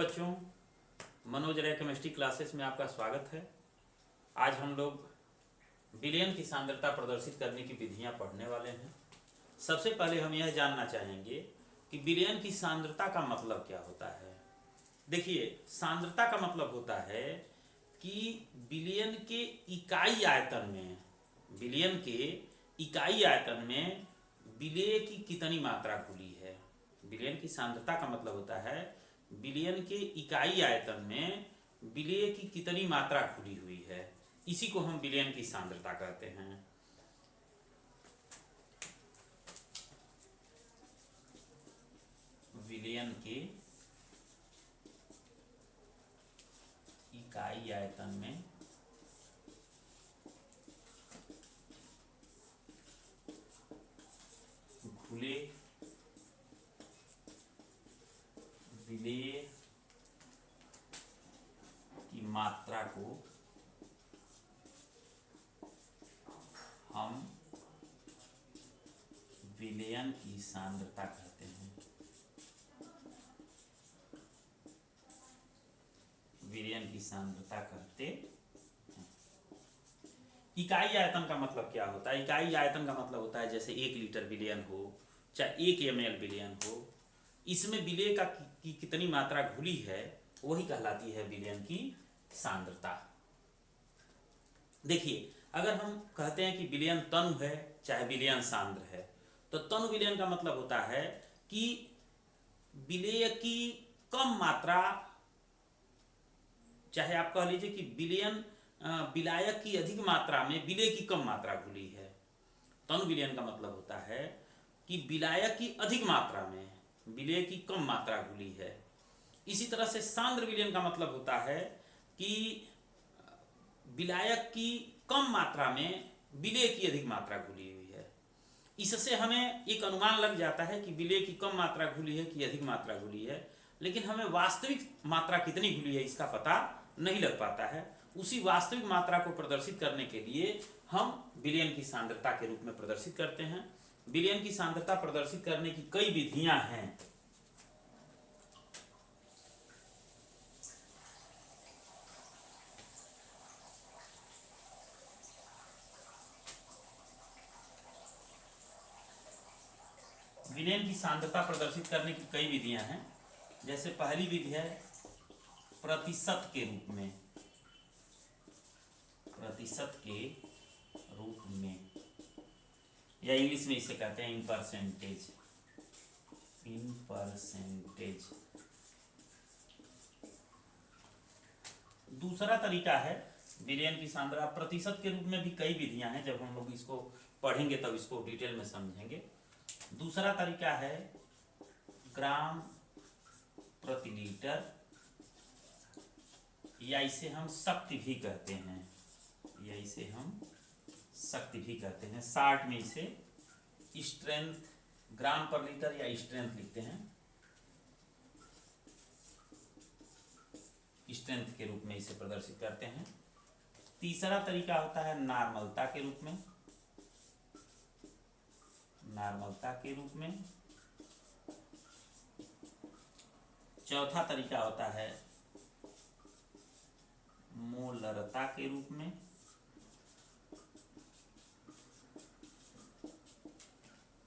बच्चों, मनोज रे chemistry classes में आपका स्वागत है। आज हम लोग विलयन की सांद्रता प्रदर्शित करने की विधियां पढ़ने वाले हैं। सबसे पहले हम यह जानना चाहेंगे कि विलयन की सांद्रता का मतलब क्या होता है। देखिए, सांद्रता का मतलब होता है कि विलयन के इकाई आयतन में विलेय की कितनी मात्रा घुली है। विलयन की सांद्रता का मतलब होता है विलयन के इकाई आयतन में विलेय की कितनी मात्रा घुली हुई है। इसी को हम विलयन की सांद्रता कहते हैं। विलयन के इकाई आयतन में घुले विलेय की मात्रा को हम विलयन की सांद्रता कहते हैं। विलयन की सांद्रता कहते हैं। इकाई आयतन का मतलब क्या होता है? इकाई आयतन का मतलब होता है जैसे 1 लीटर विलयन हो चाहे 1 ml विलयन हो, इसमें विलेय की कितनी मात्रा घुली है वही कहलाती है विलयन की सांद्रता। देखिए, अगर हम कहते हैं कि विलयन तनु है चाहे विलयन सांद्र है, तो तनु विलयन का मतलब होता है कि विलेय की कम मात्रा, चाहे आप कह लीजिए कि विलायक की अधिक मात्रा में विलेय की कम मात्रा घुली है। तनु विलयन का मतलब होता है कि विलायक की अधिक मात्रा में विलेय की कम मात्रा घुली है। इसी तरह से सांद्र विलयन का मतलब होता है कि विलायक की कम मात्रा में विलेय की अधिक मात्रा घुली हुई है। इससे हमें एक अनुमान लग जाता है कि विलेय की कम मात्रा घुली है कि अधिक मात्रा घुली है, लेकिन हमें वास्तविक मात्रा कितनी घुली है इसका पता नहीं लग पाता है। उसी वास्तविक मात्रा को प्रदर्शित करने के लिए हम विलयन की सांद्रता के रूप में प्रदर्शित करते हैं। विलयन की सांद्रता प्रदर्शित करने की कई विधियां हैं। विलयन की सांद्रता प्रदर्शित करने की कई विधियां हैं। जैसे पहली विधि है प्रतिशत के रूप में। प्रतिशत के रूप में, या इंग्लिश में इसे कहते हैं इन परसेंटेज। In percentage. दूसरा तरीका है विलयन की सांद्रता प्रतिशत के रूप में भी कई विधियां हैं। जब हम लोग इसको पढ़ेंगे तब इसको डिटेल में समझेंगे। दूसरा तरीका है ग्राम प्रति लीटर, या इसे हम शक्ति भी कहते हैं। शॉर्ट में इसे स्ट्रेंथ, ग्राम पर लीटर या स्ट्रेंथ लिखते हैं। स्ट्रेंथ के रूप में इसे प्रदर्शित करते हैं। तीसरा तरीका होता है नॉर्मलता के रूप में। चौथा तरीका होता है मोलरता के रूप में।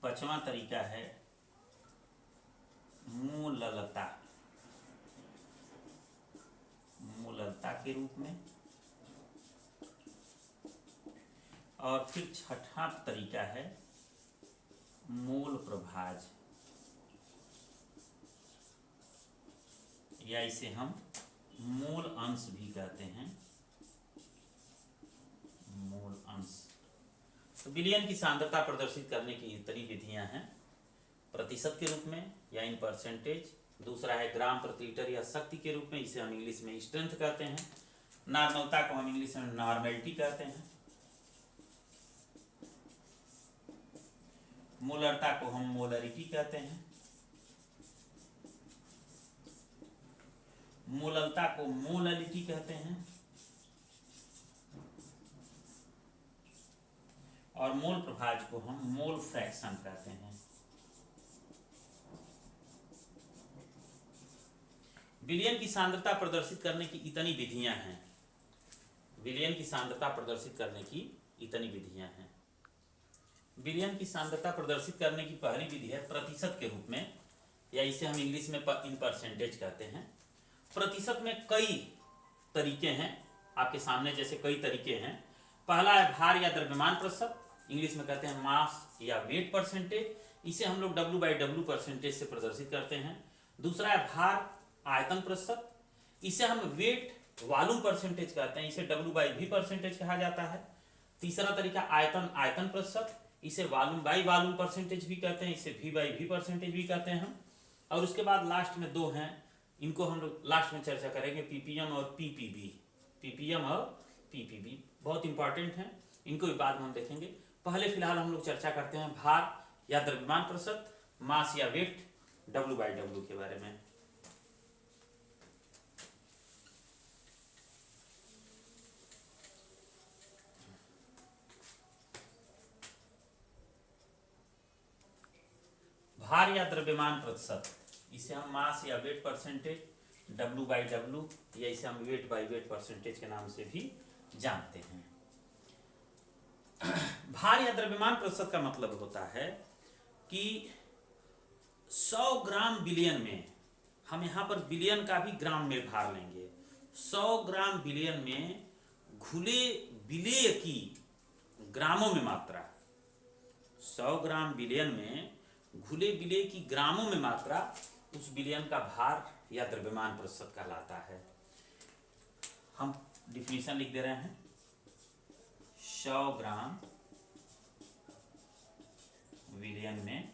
पांचवा तरीका है मोललता के रूप में। और फिर छठा तरीका है मोल प्रभाज, या इसे हम मोल अंश भी कहते हैं। मोल अंश। तो विलयन की सांद्रता प्रदर्शित करने की इतनी विधियां हैं। प्रतिशत के रूप में या इन परसेंटेज, दूसरा है ग्राम प्रति लीटर या शक्ति के रूप में, इसे हम इंग्लिश में स्ट्रेंथ कहते हैं। नॉर्मलता को हम इंग्लिश में नॉर्मेलिटी कहते हैं। मोलरता को हम मोलरिटी कहते हैं। मोललता को मोललिटी कहते हैं। और मोल प्रभाज को हम मोल फ्रैक्शन कहते हैं। विलयन की सांद्रता प्रदर्शित करने की इतनी विधियां हैं। विलयन की सांद्रता प्रदर्शित करने की इतनी विधियां हैं। विलयन की सांद्रता प्रदर्शित करने की पहली विधि है प्रतिशत के रूप में, या इसे हम इंग्लिश में इन परसेंटेज कहते हैं। प्रतिशत में कई तरीके हैं आपके सामने, जैसे कई तरीके हैं। पहला है भार या द्रव्यमान प्रतिशत, इंग्लिश में कहते हैं मास या वेट परसेंटेज, इसे हम लोग W/W परसेंटेज से प्रदर्शित करते हैं। दूसरा है भार आयतन प्रतिशत, इसे हम वेट वॉल्यूम परसेंटेज कहते हैं, इसे W/V परसेंटेज कहा जाता है। तीसरा तरीका आयतन आयतन प्रतिशत, इसे वॉल्यूम बाई वॉल्यूम परसेंटेज भी कहते हैं, इसे V/V परसेंटेज भी कहते हैं हम। और उसके बाद लास्ट में दो हैं, इनको हम लोग लास्ट में चर्चा करेंगे, पीपीएम और पीपीबी। पीपीएम और पीपीबी बहुत इंपॉर्टेंट हैं, इनको भी बाद में हम देखेंगे। पहले फिलहाल हम लोग चर्चा करते हैं भार या द्रव्यमान प्रतिशत, मास या वेट W/W के बारे में। भार या द्रव्यमान प्रतिशत, इसे हम मास या वेट परसेंटेज W/W या इसे हम वेट बाई वेट परसेंटेज के नाम से भी जानते हैं। भार या द्रव्यमान प्रतिशत का मतलब होता है कि 100 ग्राम विलयन में, हम यहाँ पर विलयन का भी ग्राम में भार लेंगे, 100 ग्राम विलयन में घुले विलेय की ग्रामों में मात्रा, 100 ग्राम विलयन में घुले विलेय की ग्रामों में मात्रा उस विलयन का भार या द्रव्यमान प्रतिशत कहलाता है। हम डिफिनीशन लिख दे रहे हैं, 100 ग्राम विलयन में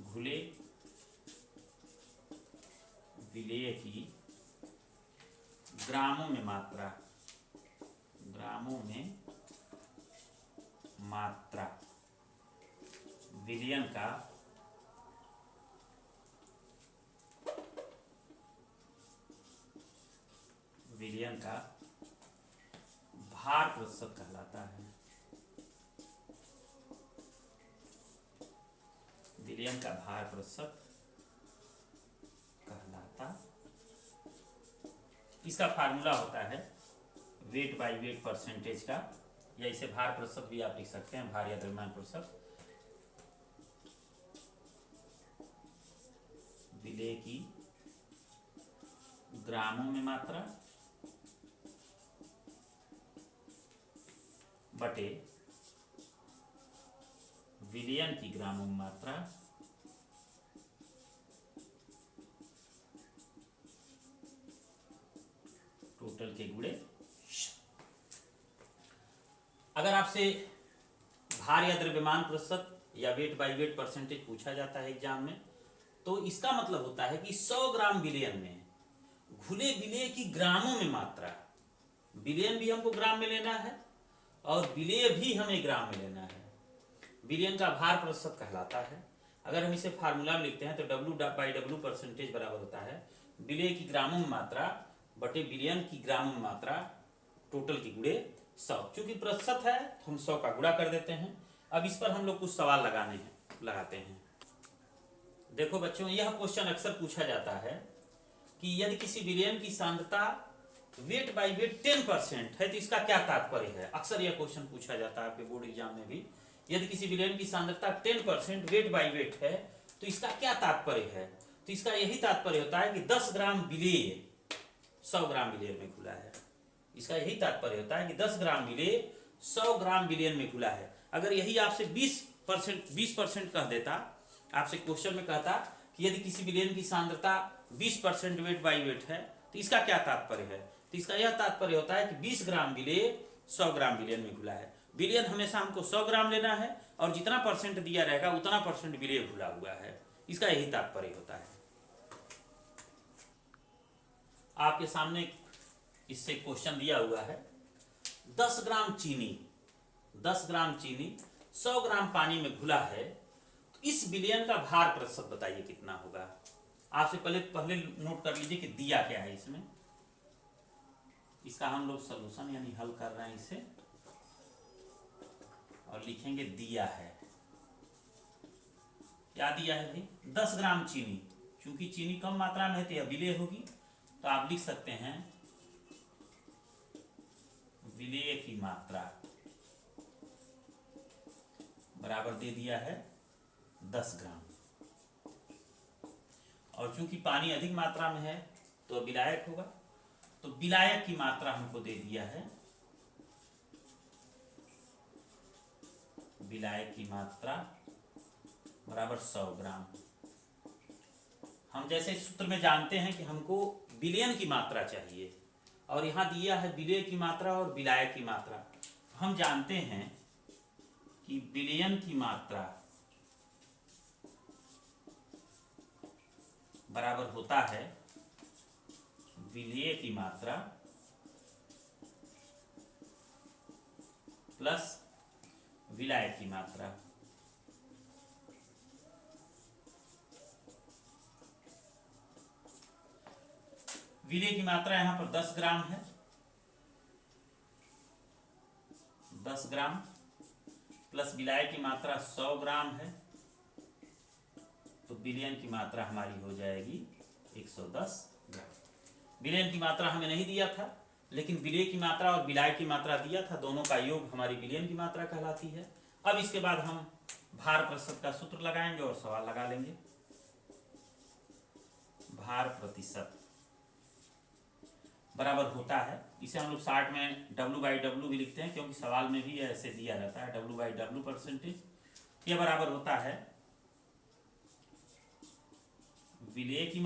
घुले विलेय की ग्रामों में मात्रा, ग्रामों में मात्रा विलयन का भार प्रतिशत कहलाता है। विलयन का भार प्रतिशत कहलाता, इसका फार्मूला होता है वेट बाई वेट परसेंटेज का, या इसे भार प्रतिशत भी आप लिख सकते हैं, भार या द्रव्यमान प्रतिशत। विलेय की ग्रामों में मात्रा बटे विलयन की ग्रामों में मात्रा टोटल के गुणे। अगर आपसे भार या द्रव्यमान प्रतिशत या वेट बाई वेट परसेंटेज पूछा जाता है एग्जाम में, तो इसका मतलब होता है कि 100 ग्राम विलयन में घुले विलेय की ग्रामों में मात्रा, विलयन भी हमको ग्राम में लेना है और विलेय भी हमें ग्राम में लेना है, विलयन का भार प्रतिशत कहलाता है। अगर हम इसे फार्मूला में लिखते हैं तो W/W परसेंटेज बराबर होता है विलेय की ग्रामों में मात्रा बटे विलयन की ग्रामों में मात्रा टोटल की गुणे 100। चूंकि प्रतिशत है तो हम 100 का गुणा कर देते हैं। अब इस पर हम लोग कुछ सवाल लगाते हैं। देखो बच्चों, यह क्वेश्चन अक्सर पूछा जाता है कि यदि किसी विलयन की सांद्रता वेट बाई वेट 10% है तो इसका क्या तात्पर्य है। अक्सर यह क्वेश्चन पूछा जाता है आपके बोर्ड एग्जाम में भी, यदि किसी विलयन की सांद्रता 10% वेट बाई वेट है तो इसका क्या तात्पर्य है। तो इसका यही तात्पर्य होता है कि 10 ग्राम विलेय 100 ग्राम विलयन में घुला है। इसका यही तात्पर्य होता है कि 10 ग्राम विलेय 100 ग्राम विलयन में घुला है। अगर यही आपसे 20% कह देता, आपसे क्वेश्चन में कहता कि यदि किसी विलयन की सांद्रता 20% वेट बाई वेट है तो इसका क्या तात्पर्य है। तो इसका यह तात्पर्य होता है कि 20 ग्राम विलेय 100 ग्राम विलयन में घुला है। विलयन हमेशा हमको 100 ग्राम लेना है और जितना परसेंट दिया रहेगा उतना परसेंट विलेय घुला हुआ है, इसका यही तात्पर्य होता है। आपके सामने इससे क्वेश्चन दिया हुआ है, 10 ग्राम चीनी 100 ग्राम पानी में घुला है तो इस विलयन का भार प्रतिशत बताइए कितना होगा। आपसे पहले नोट कर लीजिए कि दिया क्या है इसमें। इसका हम लोग सॉल्यूशन यानी हल कर रहे हैं इसे, और लिखेंगे दिया है क्या दिया है भाई, 10 ग्राम चीनी। चूंकि चीनी कम मात्रा में है तो यह विलेय होगी, तो आप लिख सकते हैं विलेय की मात्रा बराबर दे दिया है 10 ग्राम। और चूंकि पानी अधिक मात्रा में है तो विलायक होगा, तो विलायक की मात्रा हमको दे दिया है, विलायक की मात्रा बराबर 100 ग्राम। हम जैसे सूत्र में जानते हैं कि हमको विलयन की मात्रा चाहिए, और यहाँ दिया है विलेय की मात्रा और विलायक की मात्रा। हम जानते हैं कि विलयन की मात्रा बराबर होता है विलेय की मात्रा प्लस विलायक की मात्रा। विलेय की मात्रा यहां पर 10 ग्राम है, 10 ग्राम प्लस विलायक की मात्रा 100 ग्राम है, तो विलयन की मात्रा हमारी हो जाएगी 110 ग्राम। विलयन की मात्रा हमें नहीं दिया था, लेकिन विलेय की मात्रा और विलायक की मात्रा दिया था, दोनों का योग हमारी विलयन की मात्रा कहलाती है। अब इसके बाद हम भार प्रतिशत का सूत्र लगाएंगे और सवाल लगा लेंगे। भार प्रतिशत बराबर होता है, इसे हम लोग शार्ट में W/W भी लिखते हैं, क्योंकि सवाल में भी ऐसे दिया रहता है W/W परसेंटेज। यह बराबर होता है विलेय की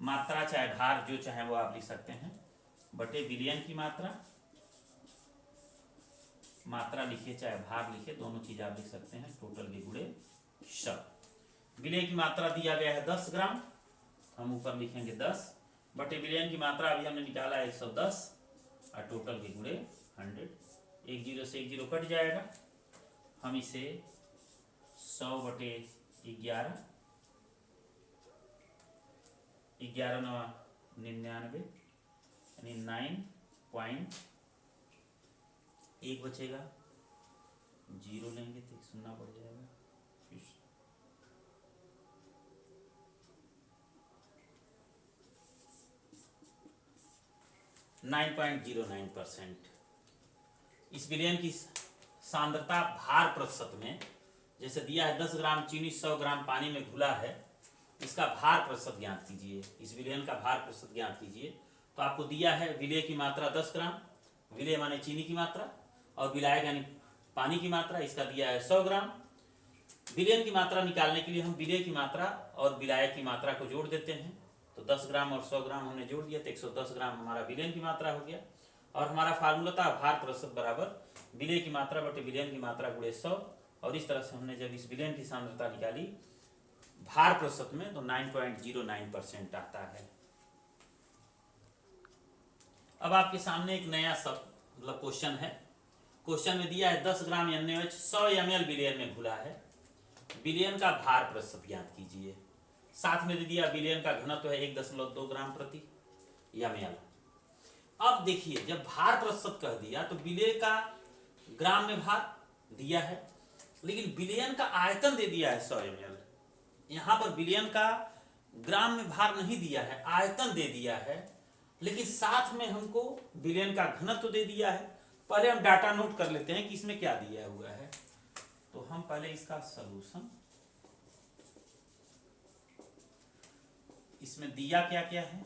मात्रा चाहे भार जो चाहे वो आप लिख सकते हैं, बटे विलयन की मात्रा लिखिए चाहे भार लिखिए, दोनों चीज आप लिख सकते हैं, टोटल के गुणे शब्द। विलय की मात्रा दिया गया है 10 ग्राम, हम ऊपर लिखेंगे 10, बटे विलयन की मात्रा अभी हमने निकाला है 110, और टोटल के गुणे 100। एक जीरो से एक जीरो कट जाएगा, हम इसे 100/11, 11 9 99, यानी 9.1 बचेगा। जीरो लेंगे तो एक शून्य बढ़ जाएगा, 9.09%। इस विलयन की सांद्रता भार प्रतिशत में जैसे दिया है 10 ग्राम चीनी 100 ग्राम पानी में घुला है, इसका भार प्रतिशत ज्ञात कीजिए, इस विलयन का भार प्रतिशत ज्ञात कीजिए। तो आपको दिया है विलेय की मात्रा 10 ग्राम, विलेय माने चीनी की मात्रा, और विलायक यानी पानी की मात्रा, इसका दिया है 100 ग्राम। विलयन की मात्रा निकालने के लिए हम विलेय की मात्रा और विलायक की मात्रा को जोड़ देते हैं, तो 10 ग्राम और 100 ग्राम हमने जोड़ दिया तो 110 ग्राम हमारा विलयन की मात्रा हो गया। और हमारा फार्मूला था भार प्रतिशत बराबर विलेय की मात्रा बटे विलयन की मात्रा गुणे 100, और इस तरह से हमने जब इस विलयन की सांद्रता निकाली भार प्रतिशत में, तो 9.09% आता है। अब आपके सामने एक नया मतलब क्वेश्चन है। क्वेश्चन में दिया है 10 ग्राम NaOH 100 ml विलयन में घुला है, विलयन का भार प्रतिशत ज्ञात कीजिए। साथ में दे दिया विलयन का घनत्व है 1.2 ग्राम प्रति ml। अब देखिए, जब भार प्रतिशत कह दिया तो विलेय का ग्राम में भार दिया है, लेकिन विलयन का आयतन दे दिया है 100 ml। यहां पर विलयन का ग्राम में भार नहीं दिया है, आयतन दे दिया है, लेकिन साथ में हमको विलयन का घनत्व दे दिया है। पहले हम डाटा नोट कर लेते हैं कि इसमें क्या दिया हुआ है। तो हम पहले इसका सलूशन, इसमें दिया क्या क्या है,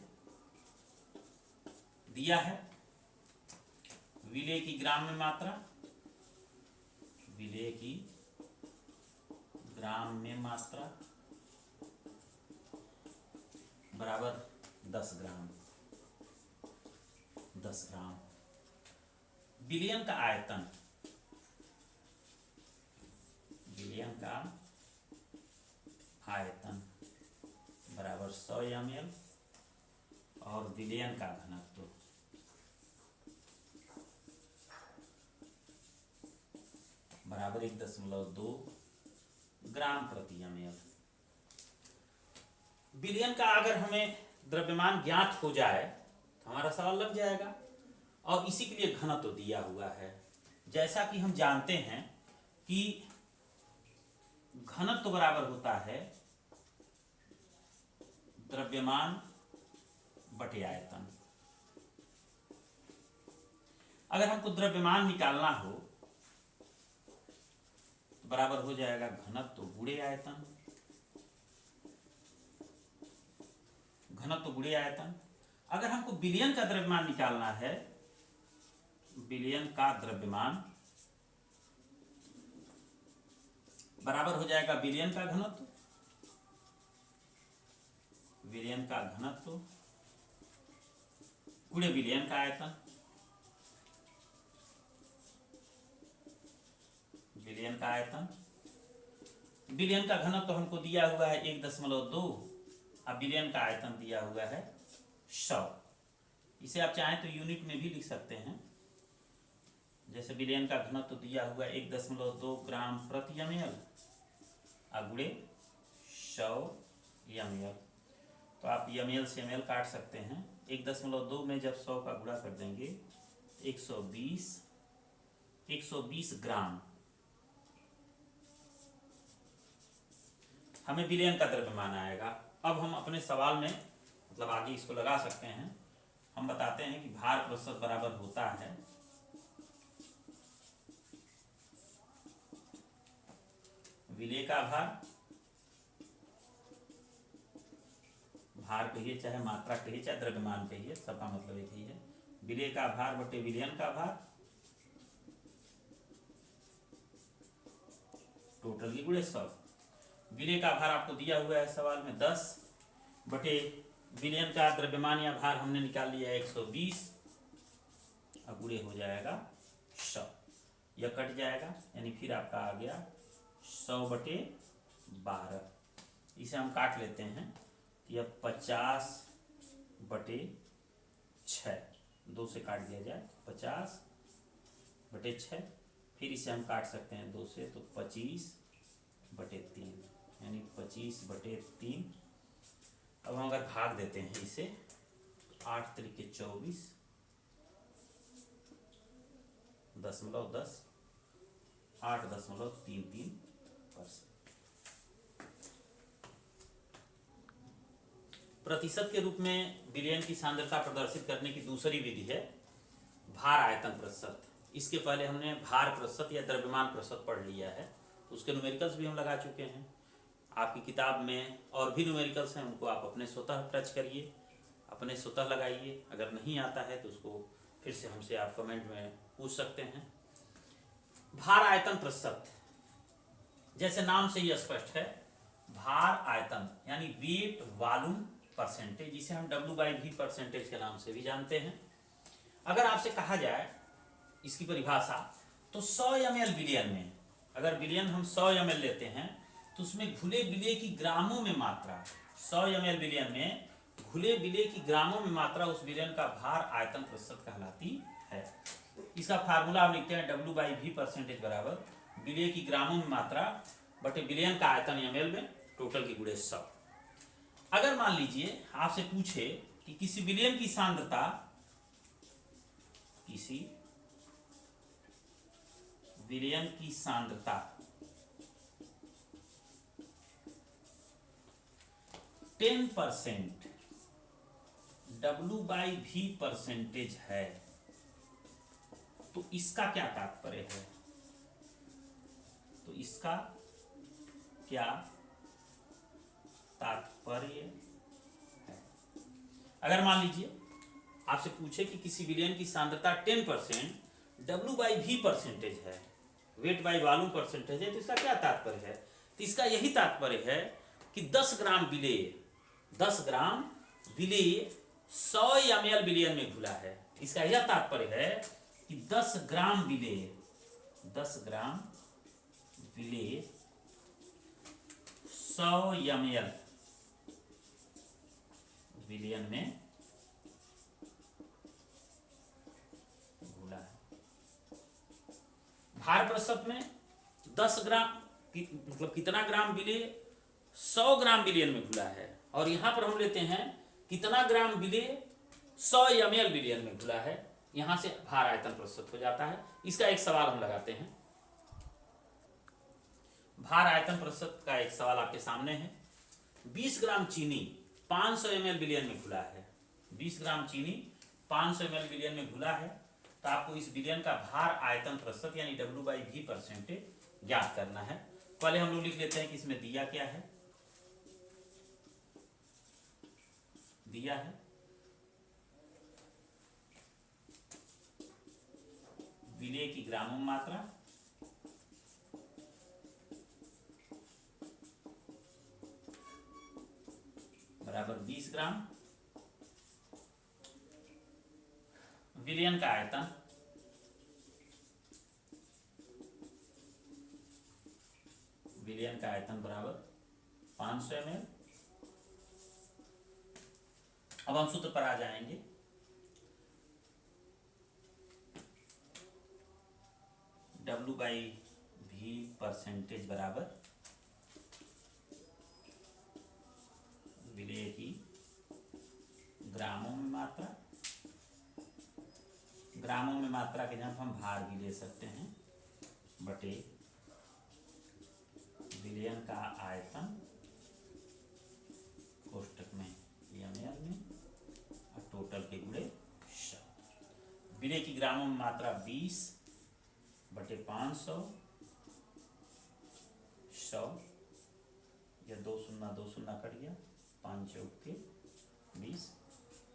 दिया है विलेय की ग्राम में मात्रा, विलेय की ग्राम में मात्रा बराबर 10 ग्राम, 10 ग्राम। विलयन का आयतन, विलयन का आयतन बराबर 100 ml, और विलयन का घनत्व बराबर 1.2 ग्राम प्रति ml। विलयन का अगर हमें द्रव्यमान ज्ञात हो जाए तो हमारा सवाल लग जाएगा, और इसी के लिए घनत्व दिया हुआ है। जैसा कि हम जानते हैं कि घनत्व बराबर होता है द्रव्यमान बटे आयतन। अगर हमको द्रव्यमान निकालना हो तो बराबर हो जाएगा घनत्व गुणे आयतन, घनत्व गुणे आयतन। अगर हमको विलयन का द्रव्यमान निकालना है, विलयन का द्रव्यमान बराबर हो जाएगा विलयन का घनत्व, विलयन का घनत्व गुणे विलयन का आयतन, विलयन का आयतन। विलयन का घनत्व हमको दिया हुआ है 1.2, अब विलयन का आयतन दिया हुआ है 100। इसे आप चाहें तो यूनिट में भी लिख सकते हैं। जैसे विलयन का घनत्व दिया हुआ है 1.2 ग्राम प्रति ml गुणे 100 ml। तो आप ml से ml काट सकते हैं। 1.2 में जब 100 का गुणा कर देंगे 120 ग्राम हमें विलयन का द्रव्यमान आएगा। अब हम अपने सवाल में मतलब आगे इसको लगा सकते हैं। हम बताते हैं कि भार प्रतिशत बराबर होता है विलेय का भार, भार कहिए चाहे मात्रा कहिए चाहे द्रव्यमान कहिए, सबका मतलब एक ही है। विलेय का भार बटे विलयन का भार टोटल की गुणे 100। विलेय का भार आपको दिया हुआ है सवाल में 10 बटे विलयन का द्रव्यमान या भार हमने निकाल लिया है 120, अब गुणे हो जाएगा 100। यह कट जाएगा यानी फिर आपका आ गया 100 बटे 12। इसे हम काट लेते हैं। यह 50 बटे 6, 2 से काट दिया जाए 50 बटे 6। फिर इसे हम काट सकते हैं 2 से, तो 25 बटे 3 यानी 25 बटे 3। अब हम अगर भाग देते हैं इसे 8 त्रिके 24 .10 8.33%। प्रतिशत के रूप में विलयन की सांद्रता प्रदर्शित करने की दूसरी विधि है भार आयतन प्रतिशत। इसके पहले हमने भार प्रतिशत या द्रव्यमान प्रतिशत पढ़ लिया है, उसके न्यूमेरिकल्स भी हम लगा चुके हैं। आपकी किताब में और भी न्यूमेरिकल्स हैं, उनको आप अपने स्वतः टच करिए, अपने स्वतः लगाइए। अगर नहीं आता है तो उसको फिर से हमसे आप कमेंट में पूछ सकते हैं। भार आयतन प्रतिशत जैसे नाम से ही स्पष्ट है, भार आयतन यानी वेट वॉल्यूम परसेंटेज, जिसे हम W/V परसेंटेज के नाम से भी जानते हैं। अगर आपसे कहा जाए इसकी परिभाषा तो 100 ml विलयन में, अगर विलयन हम 100 ml लेते हैं तो उसमें घुले विलेय की ग्रामों में मात्रा, 100 ml विलयन में घुले विलेय की ग्रामों में मात्रा उस विलयन का भार आयतन प्रतिशत कहलाती है। इसका फार्मूला हम लिखते हैं W/V परसेंटेज बराबर विलेय की ग्रामों में मात्रा बटे विलयन का आयतन ml में टोटल की गुणे 100। अगर मान लीजिए आपसे पूछे कि किसी विलयन की सांद्रता, किसी विलयन की सांद्रता 10% W/V परसेंटेज है तो इसका क्या तात्पर्य है? तो इसका क्या तात्पर्य है? अगर मान लीजिए आपसे पूछे कि किसी विलयन की सांद्रता 10% W/V परसेंटेज है, वेट बाई वॉल्यूम परसेंटेज है, तो इसका क्या तात्पर्य है? तो इसका यही तात्पर्य है कि 10 ग्राम विलेय 100 ml विलयन में घुला है। इसका यह तात्पर्य है कि 10 ग्राम विलेय 100 ml विलयन में घुला है। भार प्रतिशत में 10 ग्राम मतलब कितना ग्राम विलेय 100 ग्राम विलयन में घुला है, और यहां पर हम लेते हैं कितना ग्राम विलेय 100 ml विलयन में घुला है। यहां से भार आयतन प्रतिशत हो जाता है। इसका एक सवाल हम लगाते हैं। भार आयतन प्रतिशत का एक सवाल आपके सामने है। 20 ग्राम चीनी 500 ml विलयन में घुला है। 20 ग्राम चीनी 500 ml विलयन में घुला है, तो आपको इस विलयन का भार आयतन प्रतिशत यानी W/V परसेंटेज ज्ञात करना है। पहले हम लोग लिख लेते हैं कि इसमें दिया क्या है। दिया है विलेय की ग्रामों में मात्रा बराबर 20 ग्राम, विलयन का आयतन बराबर 500 ml। अब हम सूत्र पर आ जाएंगे। W/V परसेंटेज बराबर विलेय की ग्रामों में मात्रा, ग्रामों में मात्रा के जगह हम भार भी ले सकते हैं, बटे विलयन का आयतन कोष्टक में ml में और टोटल के गुणे 100। विलेय की ग्रामों में मात्रा 20 बटे 500, 100, या 2 शून्य 2 शून्य कट गया, 5 चौक के 20,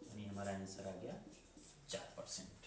यानी हमारा आंसर आ गया 4%।